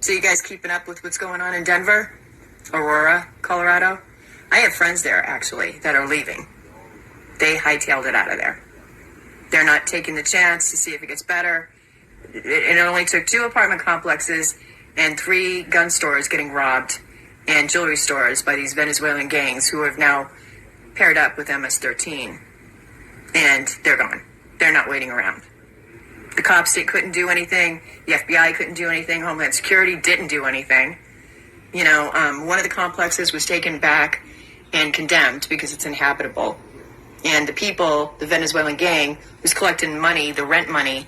So you guys keeping up with what's going on in Denver? Aurora, Colorado? I have friends there, actually, that are leaving. They hightailed it out of there. They're not taking the chance to see if it gets better. It only took 2 apartment complexes and 3 gun stores getting robbed and jewelry stores by these Venezuelan gangs who have now paired up with MS-13. And they're gone. They're not waiting around. The cops couldn't do anything. The FBI couldn't do anything. Homeland Security didn't do anything. One of the complexes was taken back and condemned because it's inhabitable. And the people, the Venezuelan gang, was collecting money, the rent money,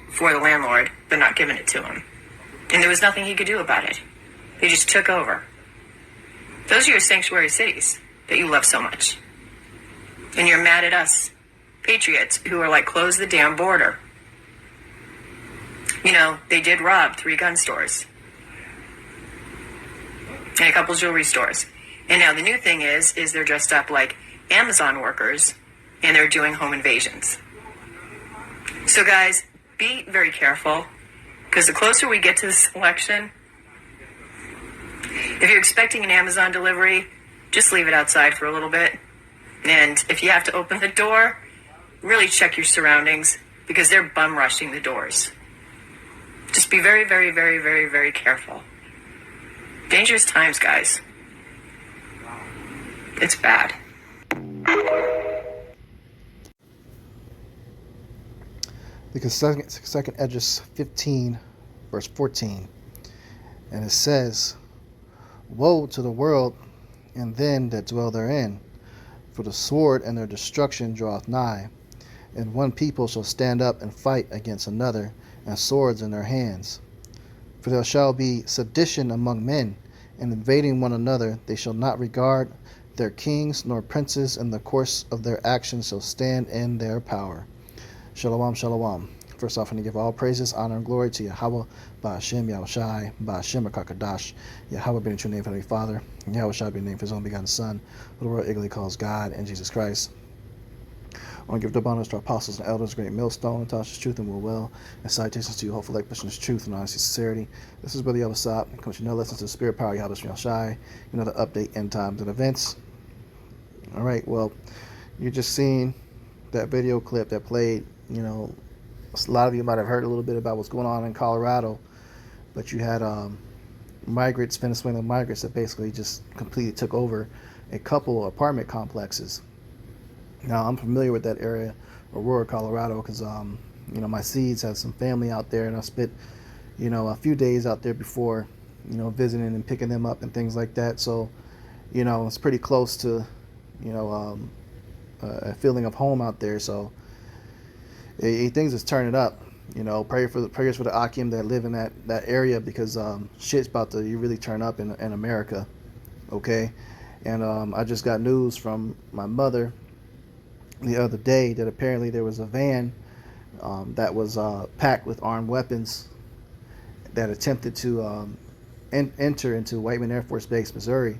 for the landlord, but not giving it to him. And there was nothing he could do about it. They just took over. Those are your sanctuary cities that you love so much. And you're mad at us, patriots, who are like, close the damn border. They did rob 3 gun stores. And a couple jewelry stores. And now the new thing is they're dressed up like Amazon workers, and they're doing home invasions. So guys, be very careful, because the closer we get to this election, if you're expecting an Amazon delivery, just leave it outside for a little bit. And if you have to open the door, really check your surroundings, because they're bum rushing the doors. Just be very, very, very, very, very careful. Dangerous times, guys. It's bad. Because second Esdras 15, verse 14. And it says, Woe to the world and them that dwell therein, for the sword and their destruction draweth nigh. And one people shall stand up and fight against another, and swords in their hands. For there shall be sedition among men, and invading one another, they shall not regard their kings nor princes, and the course of their actions shall stand in their power. Shalom, shalom. First off, I want to give all praises, honor, and glory to Yahweh, Ba'ashem, Yahushai, Ba'ashem, Kakadash, Yahweh being the true name of Heavenly Father, and Yahushai being the name for His only begotten Son, who the world eagerly calls God, and Jesus Christ. I want to give double honors to our apostles and elders, great millstone, Natasha's truth and will well, and salutations to you, hopeful like Christian's truth and honesty, sincerity. This is Brother Yabasop, and coach lessons to the spirit power, Yahweh Yahushai, the update, end times, and events. All right, well, you're just seeing that video clip that played. A lot of you might have heard a little bit about what's going on in Colorado, but you had Venezuelan migrants that basically just completely took over a couple apartment complexes. Now, I'm familiar with that area, Aurora, Colorado, because my seeds have some family out there, and I spent a few days out there before visiting and picking them up and things like that. So it's pretty close to a feeling of home out there. So things is turning up. Prayers for the Akim that live in that area, because shit's about to really turn up in America. Okay, and I just got news from my mother the other day that apparently there was a van that was packed with armed weapons that attempted to enter into Whiteman Air Force Base, Missouri,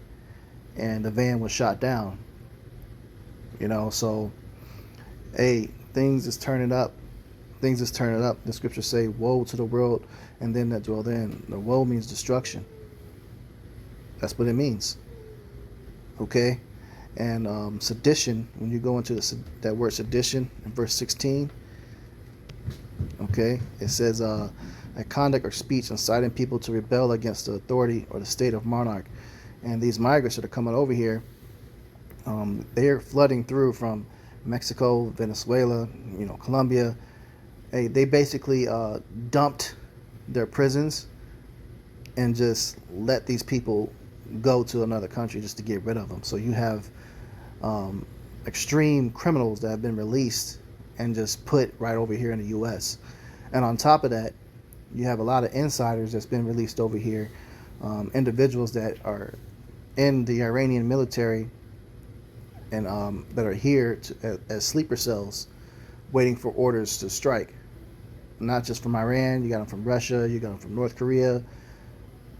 and the van was shot down. So things is turning up. The scriptures say, woe to the world and them that dwell therein. The woe means destruction. That's what it means. Okay? And sedition, when you go into that word sedition in verse 16, okay, it says a conduct or speech inciting people to rebel against the authority or the state of monarch. And these migrants that are coming over here, they're flooding through from Mexico, Venezuela, Colombia. They basically dumped their prisons and just let these people go to another country just to get rid of them. So you have extreme criminals that have been released and just put right over here in the U.S. And on top of that, you have a lot of insiders that's been released over here, individuals that are in the Iranian military and that are here as sleeper cells waiting for orders to strike. Not just from Iran, you got them from Russia, you got them from North Korea.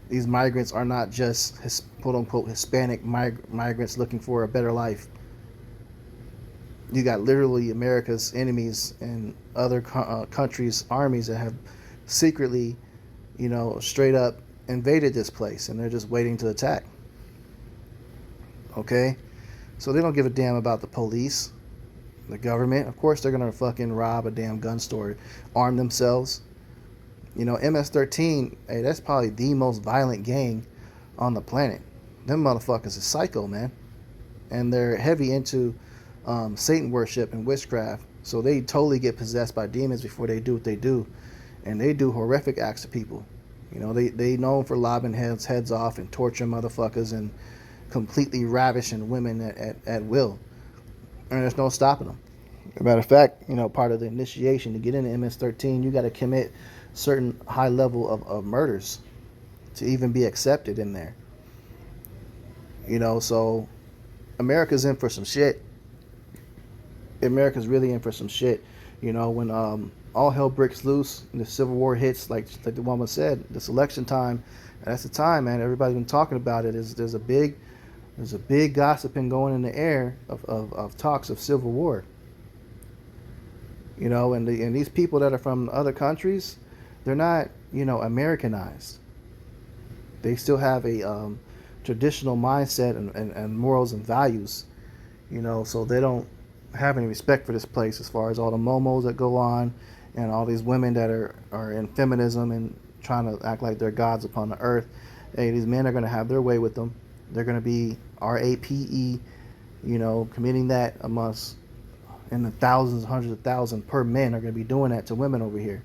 These migrants are not just quote-unquote Hispanic migrants looking for a better life. You got literally America's enemies and other countries' armies that have secretly, straight up invaded this place and they're just waiting to attack. Okay? So they don't give a damn about the police, the government. Of course they're gonna fucking rob a damn gun store, arm themselves. You know, MS-13, hey, that's probably the most violent gang on the planet. Them motherfuckers is psycho, man. And they're heavy into Satan worship and witchcraft. So they totally get possessed by demons before they do what they do. And they do horrific acts to people. You know, they known for lobbing heads off and torturing motherfuckers and completely ravishing women at will. And there's no stopping them. As a matter of fact, you know, part of the initiation to get into MS-13, you got to commit certain high level of murders to even be accepted in there. You know, so America's in for some shit. America's really in for some shit. You know, when all hell breaks loose and the Civil War hits, like the woman said, this election time, that's the time, man. Everybody's been talking about it. There's a big gossiping going in the air of talks of civil war. You know, and these people that are from other countries, they're not, you know, Americanized. They still have a traditional mindset and morals and values, you know, so they don't have any respect for this place as far as all the momos that go on and all these women that are in feminism and trying to act like they're gods upon the earth. Hey, these men are going to have their way with them. They're going to be RAPE, you know, committing that amongst in the thousands, hundreds of thousands per men are going to be doing that to women over here.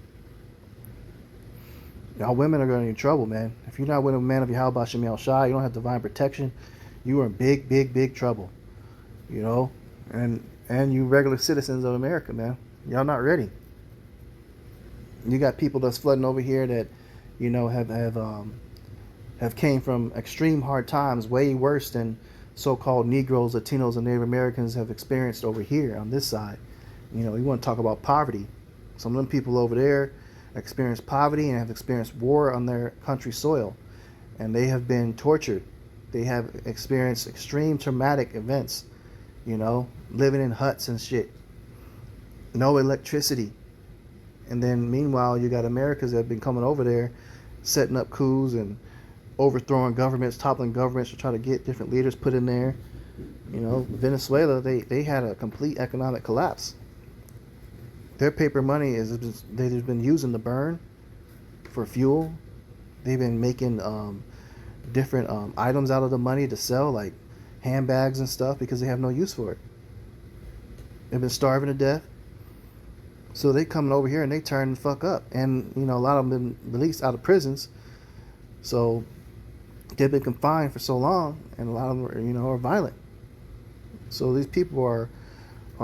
Y'all women are going to be in trouble, man. If you're not with a man of Yahweh Shem El Shai, you don't have divine protection, you are in big trouble. You know? And you regular citizens of America, man. Y'all not ready. You got people that's flooding over here that, you know, have came from extreme hard times, way worse than so-called Negroes, Latinos, and Native Americans have experienced over here on this side. You know, you want to talk about poverty. Some of them people over there experience poverty and have experienced war on their country soil. And they have been tortured. They have experienced extreme traumatic events, you know, living in huts and shit. No electricity. And then meanwhile, you got Americans that have been coming over there, setting up coups and overthrowing governments, toppling governments to try to get different leaders put in there. You know, Venezuela, they had a complete economic collapse. Their paper money they've been using to burn for fuel. They've been making different items out of the money to sell, like handbags and stuff, because they have no use for it. They've been starving to death. So they coming over here and they turn the fuck up. And, you know, a lot of them been released out of prisons. So they've been confined for so long, and a lot of them are, you know, are violent. So these people are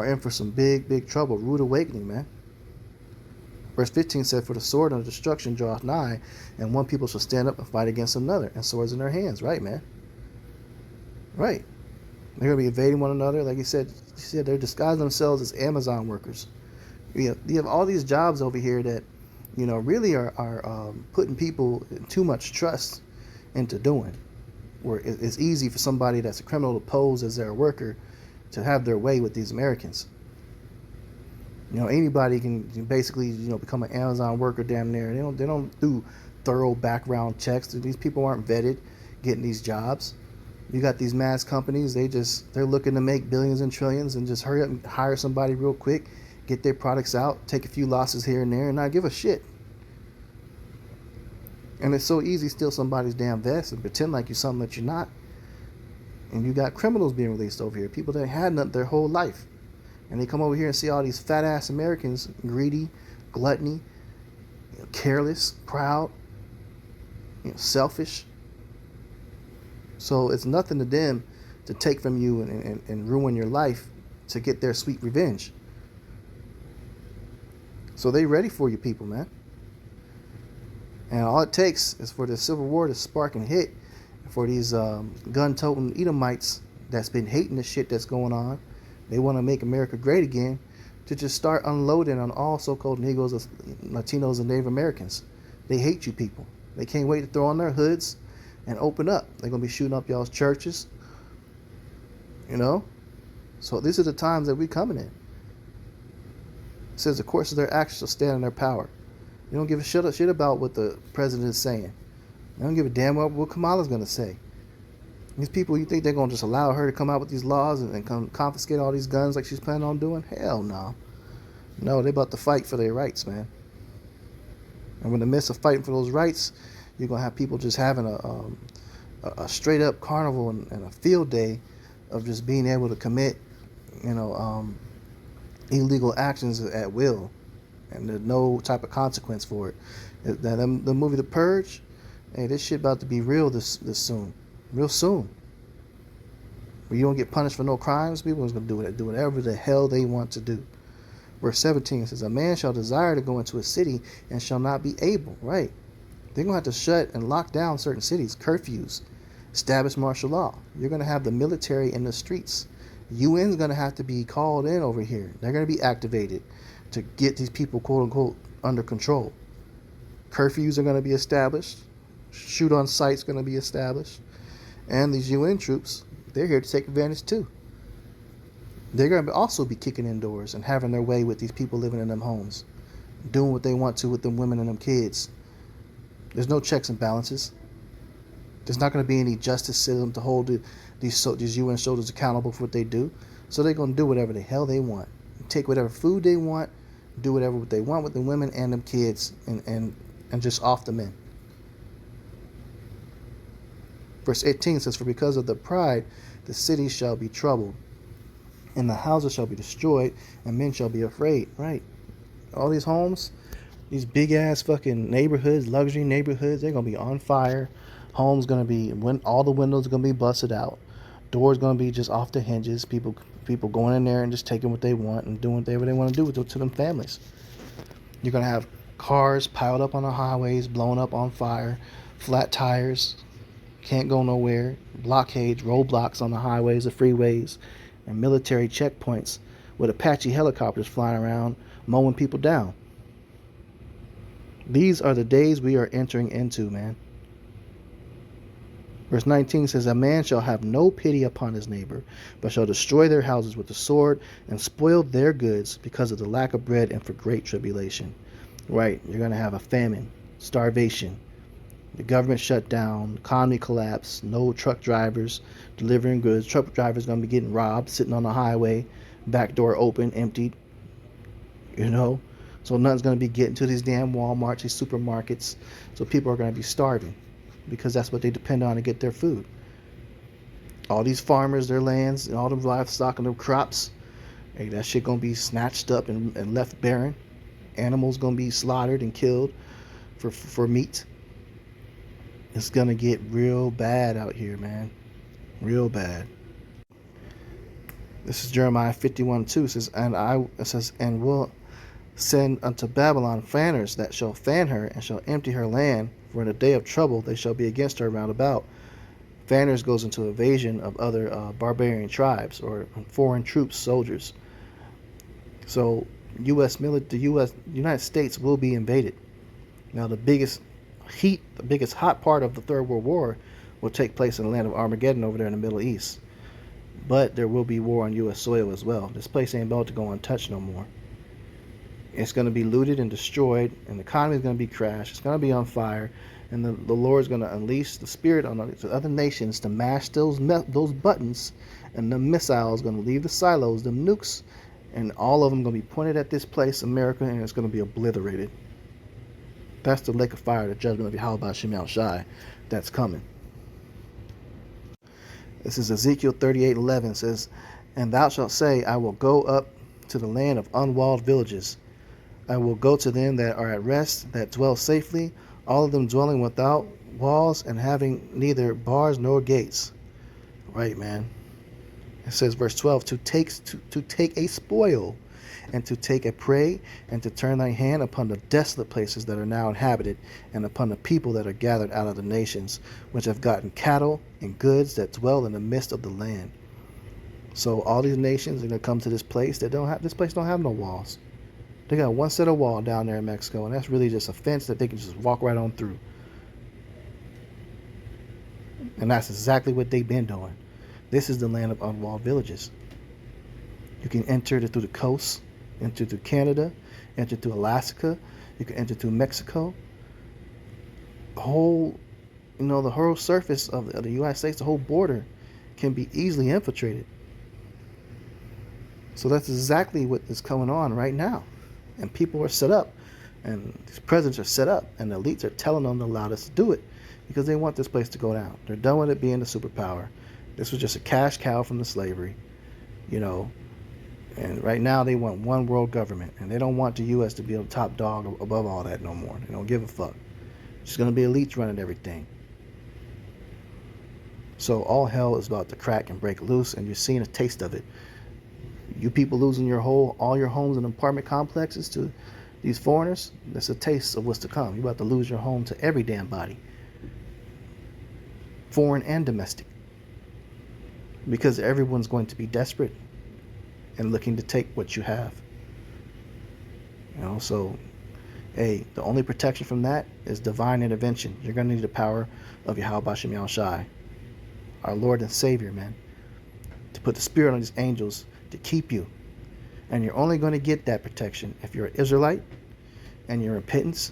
in for some big trouble. Rude awakening, man. Verse 15 said, "For the sword of destruction draweth nigh, and one people shall stand up and fight against another, and swords in their hands." Right, man. Right. They're going to be invading one another. Like he said, they're disguising themselves as Amazon workers. You have all these jobs over here that, you know, really are putting people too much trust into doing. Where it's easy for somebody that's a criminal to pose as their worker to have their way with these Americans. You know, anybody can basically, you know, become an Amazon worker damn near. They don't do thorough background checks. These people aren't vetted getting these jobs. You got these mass companies, they're looking to make billions and trillions and just hurry up and hire somebody real quick, get their products out, take a few losses here and there, and not give a shit. And it's so easy to steal somebody's damn vest and pretend like you're something that you're not. And you got criminals being released over here, people that had nothing their whole life. And they come over here and see all these fat ass Americans, greedy, gluttony, you know, careless, proud, you know, selfish. So it's nothing to them to take from you and ruin your life to get their sweet revenge. So they ready for you people, man. And all it takes is for the Civil War to spark and hit, for these gun-toting Edomites that's been hating the shit that's going on. They want to make America great again, to just start unloading on all so-called Negroes, Latinos, and Native Americans. They hate you people. They can't wait to throw on their hoods and open up. They're going to be shooting up y'all's churches. You know? So these are the times that we coming in. It says the course of their actions will stand in their power. You don't give a shit about what the president is saying. They don't give a damn what Kamala's going to say. These people, you think they're going to just allow her to come out with these laws and come confiscate all these guns like she's planning on doing? Hell no. No, they're about to fight for their rights, man. And in the midst of fighting for those rights, you're going to have people just having a straight up carnival and a field day of just being able to commit, illegal actions at will. And there's no type of consequence for it. The movie The Purge, hey, this shit about to be real this soon. Real soon. Where you don't get punished for no crimes, people are going to do whatever the hell they want to do. Verse 17 says, a man shall desire to go into a city and shall not be able. Right. They're going to have to shut and lock down certain cities, curfews, establish martial law. You're going to have the military in the streets. UN's going to have to be called in over here. They're going to be activated to get these people, quote unquote, under control. Curfews are going to be established. Shoot on sight's going to be established. And these UN troops, they're here to take advantage too. They're going to also be kicking indoors and having their way with these people living in them homes, doing what they want to with them women and them kids. There's no checks and balances. There's not going to be any justice system to hold these UN soldiers accountable for what they do. So they're going to do whatever the hell they want. Take whatever food they want, do whatever they want with the women and them kids, and just off the men. Verse 18 says, for because of the pride, the city shall be troubled, and the houses shall be destroyed, and men shall be afraid. Right. All these homes, these big ass fucking neighborhoods, luxury neighborhoods, they're going to be on fire. Homes going to be, all the windows are going to be busted out. Doors going to be just off the hinges. People going in there and just taking what they want and doing whatever they want to do to them families. You're going to have cars piled up on the highways, blown up on fire, flat tires, can't go nowhere, blockades, roadblocks on the highways, the freeways, and military checkpoints with Apache helicopters flying around, mowing people down. These are the days we are entering into, man. Verse 19 says, a man shall have no pity upon his neighbor, but shall destroy their houses with the sword and spoil their goods because of the lack of bread and for great tribulation. Right, you're going to have a famine, starvation, the government shut down, economy collapse, no truck drivers delivering goods. Truck drivers going to be getting robbed, sitting on the highway, back door open, emptied, So nothing's going to be getting to these damn Walmarts, these supermarkets. So people are going to be starving because that's what they depend on to get their food. All these farmers, their lands, and all the livestock and their crops, hey, that shit going to be snatched up and left barren. Animals going to be slaughtered and killed for meat. It's going to get real bad out here, man. Real bad. This is Jeremiah 51:2. It says, and will send unto Babylon fanners that shall fan her and shall empty her land, for in a day of trouble they shall be against her round about. Fanners goes into invasion of other barbarian tribes or foreign troops, soldiers. So the United States will be invaded. Now the biggest hot part of the Third World War will take place in the land of Armageddon over there in the Middle East. But there will be war on U.S. soil as well. This place ain't about to go untouched no more. It's going to be looted and destroyed, and the economy is going to be crashed. It's going to be on fire, and the Lord is going to unleash the Spirit on the other nations to mash those buttons, and the missiles going to leave the silos, them nukes, and all of them going to be pointed at this place, America, and it's going to be obliterated. That's the lake of fire, the judgment of Yahweh Shem Shai that's coming. This is Ezekiel 38:11. Says, and thou shalt say, I will go up to the land of unwalled villages. I will go to them that are at rest, that dwell safely, all of them dwelling without walls and having neither bars nor gates. Right, man. It says, verse 12, to take a spoil, and to take a prey, and to turn thy hand upon the desolate places that are now inhabited, and upon the people that are gathered out of the nations, which have gotten cattle and goods that dwell in the midst of the land. So all these nations are going to come to this place that this place don't have no walls. They got one set of wall down there in Mexico, and that's really just a fence that they can just walk right on through. And that's exactly what they've been doing. This is the land of unwalled villages. You can enter through the coast, enter through Canada, enter through Alaska, you can enter through Mexico. The whole the whole surface of the United States, the whole border, can be easily infiltrated. So that's exactly what is going on right now. And people are set up, and these presidents are set up, and the elites are telling them to allow us to do it because they want this place to go down. They're done with it being a superpower. This was just a cash cow from the slavery, and right now they want one world government, and they don't want the U.S. to be the top dog above all that no more. They don't give a fuck. It's going to be elites running everything. So all hell is about to crack and break loose, and you're seeing a taste of it. You people losing all your homes and apartment complexes to these foreigners, that's a taste of what's to come. You're about to lose your home to every damn body, foreign and domestic, because everyone's going to be desperate and looking to take what you have. So hey, the only protection from that is divine intervention. You're going to need the power of Yahweh Bashem Yahushai, our Lord and Savior, man, to put the spirit on these angels to keep you. And you're only going to get that protection if you're an Israelite and you're in repentance,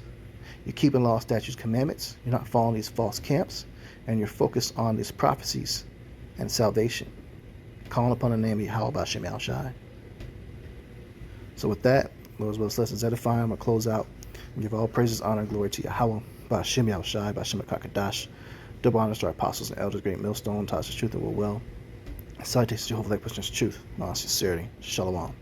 you're keeping law, statutes, commandments, you're not following these false camps, and you're focused on these prophecies and salvation, calling upon the name of Yahweh Bashem Yahushai. So with that, Lord's will, lessons edifying. I'm going to close out and give all praises, honor, and glory to Yahweh Bashem Yahushai, Bashem Kakadash. Double honors to our apostles and elders, great millstone, taught us truth and will. Salutations to Jehovah, like Christians, truth, non sincerity. Shalom.